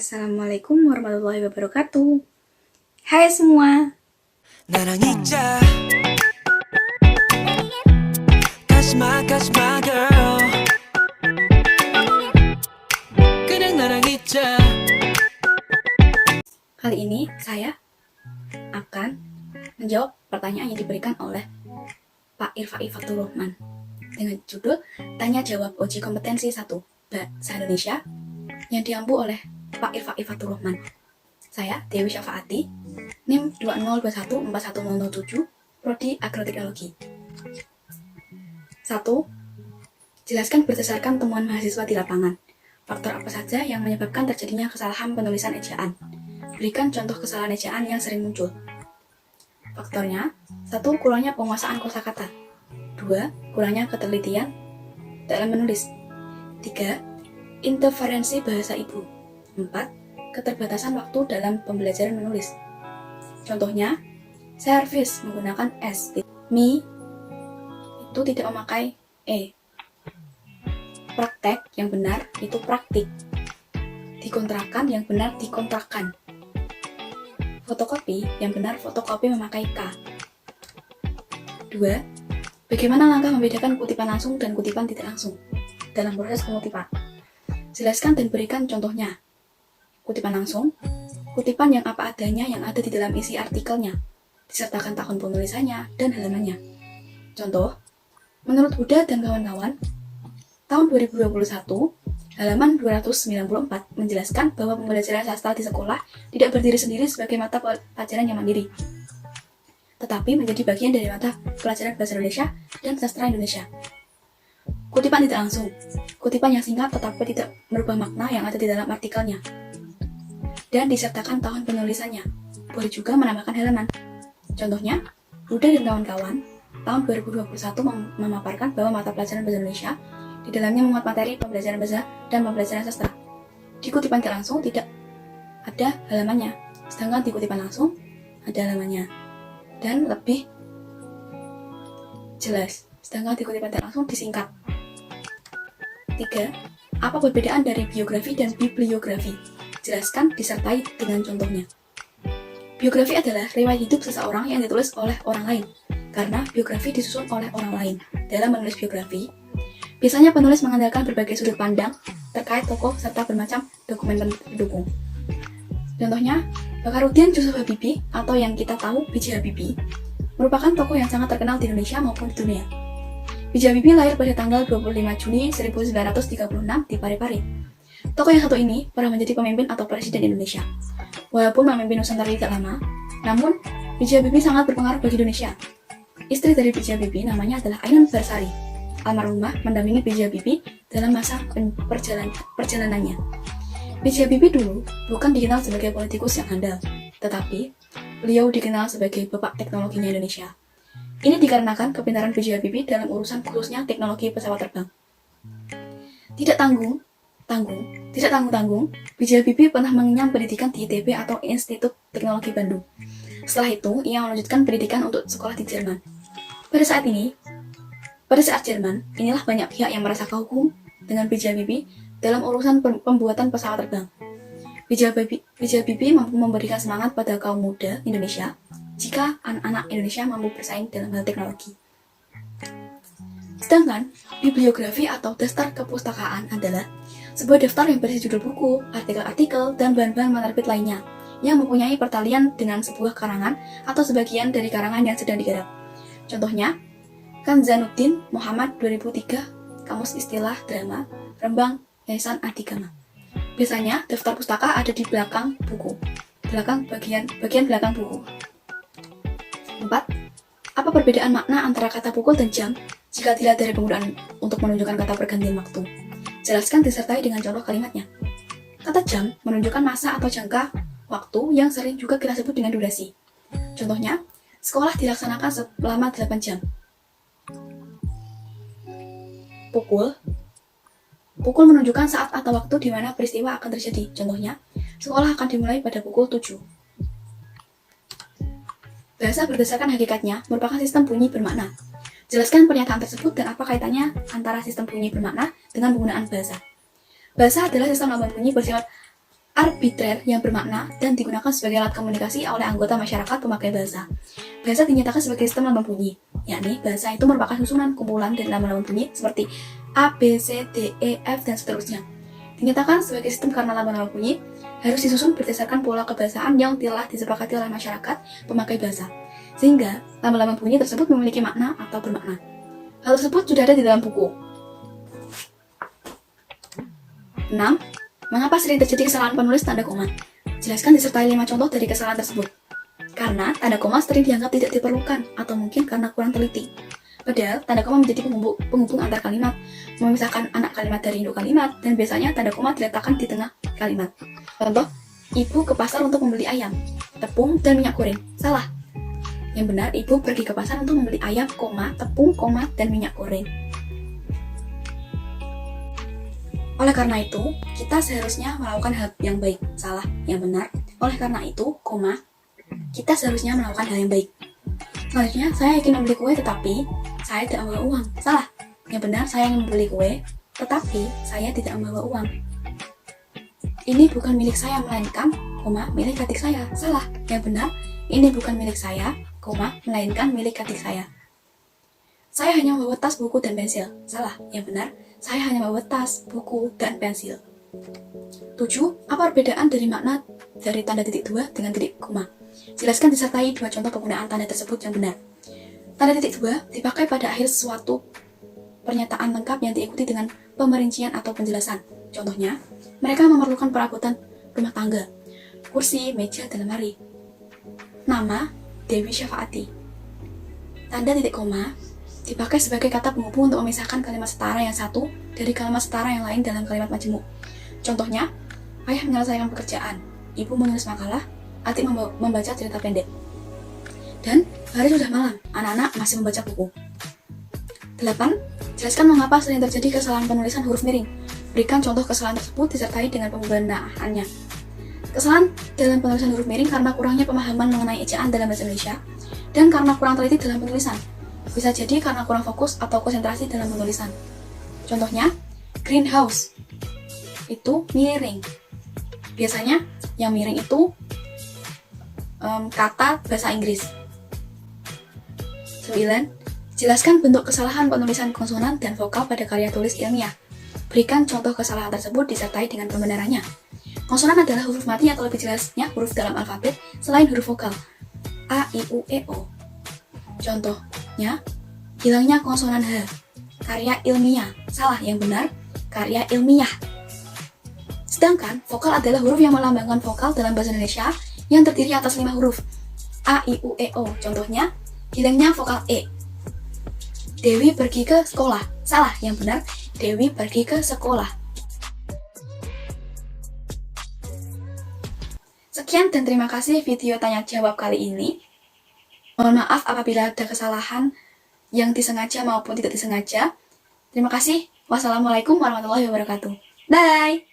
Assalamualaikum warahmatullahi wabarakatuh. Hai semua. 나랑 있자 가지마 girl 그냥 나랑 있자. Kali ini saya akan menjawab pertanyaan yang diberikan oleh Pak Irfai Fatur Rahman dengan judul Tanya Jawab Uji Kompetensi 1 Bahasa Indonesia yang diampu oleh Pak Irfai Fatur Rahman. Saya Dewi Syafaati, NIM 20214107, Prodi Agroteknologi. 1. Jelaskan berdasarkan temuan mahasiswa di lapangan. Faktor apa saja yang menyebabkan terjadinya kesalahan penulisan ejaan? Berikan contoh kesalahan ejaan yang sering muncul. Faktornya, 1. Kurangnya penguasaan kosakata. 2. Kurangnya ketelitian dalam menulis. 3. Interferensi bahasa ibu. 4. Keterbatasan waktu dalam pembelajaran menulis. Contohnya, servis menggunakan S. Mi itu tidak memakai E. Praktek yang benar itu praktik. Dikontrakan yang benar dikontrakan. Fotokopi yang benar fotokopi memakai K. 2. Bagaimana langkah membedakan kutipan langsung dan kutipan tidak langsung dalam proses pengutipan? Jelaskan dan berikan contohnya. Kutipan langsung, kutipan yang apa adanya yang ada di dalam isi artikelnya, disertakan tahun penulisannya dan halamannya. Contoh, menurut Huda dan kawan-kawan, tahun 2021, halaman 294 menjelaskan bahwa pembelajaran sastra di sekolah tidak berdiri sendiri sebagai mata pelajaran yang mandiri, tetapi menjadi bagian dari mata pelajaran bahasa Indonesia dan sastra Indonesia. Kutipan tidak langsung, kutipan yang singkat tetapi tidak merubah makna yang ada di dalam artikelnya, dan disertakan tahun penulisannya. Boleh juga menambahkan halaman. Contohnya, Huda dan kawan-kawan tahun 2021 memaparkan bahwa mata pelajaran bahasa Indonesia di dalamnya memuat materi pembelajaran bahasa dan pembelajaran sastra. Di kutipan tidak langsung tidak ada halamannya, sedangkan di kutipan langsung ada halamannya dan lebih jelas, sedangkan di kutipan tidak langsung disingkat. 3. Apa perbedaan dari biografi dan bibliografi? Jelaskan disertai dengan contohnya. Biografi adalah riwayat hidup seseorang yang ditulis oleh orang lain, karena biografi disusun oleh orang lain. Dalam menulis biografi, biasanya penulis mengandalkan berbagai sudut pandang terkait tokoh serta bermacam dokumen pendukung. Contohnya, Bakarudin Yusuf Habibie atau yang kita tahu B.J. Habibie merupakan tokoh yang sangat terkenal di Indonesia maupun di dunia. B.J. Habibie lahir pada tanggal 25 Juni 1936 di Parepare. Tokoh yang satu ini pernah menjadi pemimpin atau presiden Indonesia. Walaupun memimpin Nusantara tidak lama, namun B.J. Habibie sangat berpengaruh bagi Indonesia. Istri dari B.J. Habibie namanya adalah Ainun Barsari. Almarhumah mendampingi B.J. Habibie dalam masa perjalanannya. B.J. Habibie dulu bukan dikenal sebagai politikus yang handal, tetapi beliau dikenal sebagai bapak teknologinya Indonesia. Ini dikarenakan kepintaran B.J. Habibie dalam urusan khususnya teknologi pesawat terbang. Tidak tanggung-tanggung, B.J. Habibie pernah mengenyam pendidikan di ITB atau Institut Teknologi Bandung. Setelah itu, ia melanjutkan pendidikan untuk sekolah di Jerman. Pada saat Jerman, inilah banyak pihak yang merasa kagum dengan B.J. Habibie dalam urusan pembuatan pesawat terbang. B.J. Habibie mampu memberikan semangat pada kaum muda Indonesia jika anak-anak Indonesia mampu bersaing dalam hal teknologi. Sedangkan, bibliografi atau daftar kepustakaan adalah sebuah daftar yang berisi judul buku, artikel-artikel, dan bahan-bahan penerbit lainnya yang mempunyai pertalian dengan sebuah karangan atau sebagian dari karangan yang sedang digarap. Contohnya, Kanzanuddin Muhammad 2003, Kamus Istilah Drama, Rembang, Yayasan Adigama. Biasanya, daftar pustaka ada di belakang buku, bagian belakang buku. 4. Apa perbedaan makna antara kata pukul dan jam jika dilihat dari penggunaan untuk menunjukkan kata pergantian waktu? Jelaskan disertai dengan contoh kalimatnya. Kata jam menunjukkan masa atau jangka waktu yang sering juga kita sebut dengan durasi. Contohnya, sekolah dilaksanakan selama 8 jam. Pukul menunjukkan saat atau waktu di mana peristiwa akan terjadi. Contohnya, sekolah akan dimulai pada pukul 7. Bahasa berdasarkan hakikatnya merupakan sistem bunyi bermakna. Jelaskan pernyataan tersebut dan apa kaitannya antara sistem bunyi bermakna dengan penggunaan bahasa. Bahasa adalah sistem lambang bunyi bersifat arbitrer yang bermakna dan digunakan sebagai alat komunikasi oleh anggota masyarakat pemakai bahasa. Bahasa dinyatakan sebagai sistem lambang bunyi, yakni bahasa itu merupakan susunan kumpulan dari lambang-lambang bunyi seperti A, B, C, D, E, F, dan seterusnya. Dinyatakan sebagai sistem karena lambang-lambang bunyi harus disusun berdasarkan pola kebahasaan yang telah disepakati oleh masyarakat pemakai bahasa, sehingga lambang-lambang bunyi tersebut memiliki makna atau bermakna. Hal tersebut sudah ada di dalam buku. 6. Mengapa sering terjadi kesalahan penulis tanda koma? Jelaskan disertai 5 contoh dari kesalahan tersebut. Karena tanda koma sering dianggap tidak diperlukan atau mungkin karena kurang teliti. Padahal tanda koma menjadi penghubung antar kalimat, memisahkan anak kalimat dari induk kalimat, dan biasanya tanda koma diletakkan di tengah kalimat. Contoh, ibu ke pasar untuk membeli ayam, tepung, dan minyak goreng. Salah. Yang benar, ibu pergi ke pasar untuk membeli ayam, tepung, dan minyak goreng. Oleh karena itu, kita seharusnya melakukan hal yang baik. Salah. Yang benar, oleh karena itu, kita seharusnya melakukan hal yang baik. Selanjutnya, saya ingin membeli kue tetapi saya tidak membawa uang. Salah. Yang benar, saya ingin membeli kue tetapi saya tidak membawa uang. Ini bukan milik saya, melainkan, milik adik saya. Salah. Yang benar, ini bukan milik saya, melainkan milik adik saya. Saya hanya membawa tas, buku, dan pensil. Salah. Yang benar, saya hanya membawa tas, buku, dan pensil. 7. Apa perbedaan dari makna dari tanda titik 2 dengan titik koma? Jelaskan disertai 2 contoh penggunaan tanda tersebut yang benar. Tanda titik 2 dipakai pada akhir suatu pernyataan lengkap yang diikuti dengan pemerincian atau penjelasan. Contohnya, mereka memerlukan perabotan rumah tangga, kursi, meja, dan lemari. Nama, Dewi Syafaati. Tanda titik koma dipakai sebagai kata penghubung untuk memisahkan kalimat setara yang satu dari kalimat setara yang lain dalam kalimat majemuk. Contohnya, ayah menyelesaikan pekerjaan, ibu menulis makalah, adik membaca cerita pendek. Dan hari sudah malam, anak-anak masih membaca buku. 8. Jelaskan mengapa sering terjadi kesalahan penulisan huruf miring. Berikan contoh kesalahan tersebut disertai dengan pembenarannya. Kesalahan dalam penulisan huruf miring karena kurangnya pemahaman mengenai ejaan dalam bahasa Indonesia dan karena kurang teliti dalam penulisan. Bisa jadi karena kurang fokus atau konsentrasi dalam penulisan. Contohnya, greenhouse itu miring. Biasanya yang miring itu kata bahasa Inggris. 9. Jelaskan bentuk kesalahan penulisan konsonan dan vokal pada karya tulis ilmiah. Berikan contoh kesalahan tersebut disertai dengan pembenarannya. Konsonan adalah huruf mati atau lebih jelasnya huruf dalam alfabet selain huruf vokal. A, I, U, E, O. Contohnya, hilangnya konsonan H. Karya ilmiah. Salah. Yang benar, karya ilmiah. Sedangkan, vokal adalah huruf yang melambangkan vokal dalam bahasa Indonesia yang terdiri atas 5 huruf. A, I, U, E, O. Contohnya, hilangnya vokal E. Dewi pergi ke sekolah. Salah. Yang benar, Dewi pergi ke sekolah. Sekian dan terima kasih video tanya jawab kali ini. Mohon maaf apabila ada kesalahan yang disengaja maupun tidak disengaja. Terima kasih. Wassalamualaikum warahmatullahi wabarakatuh. Bye!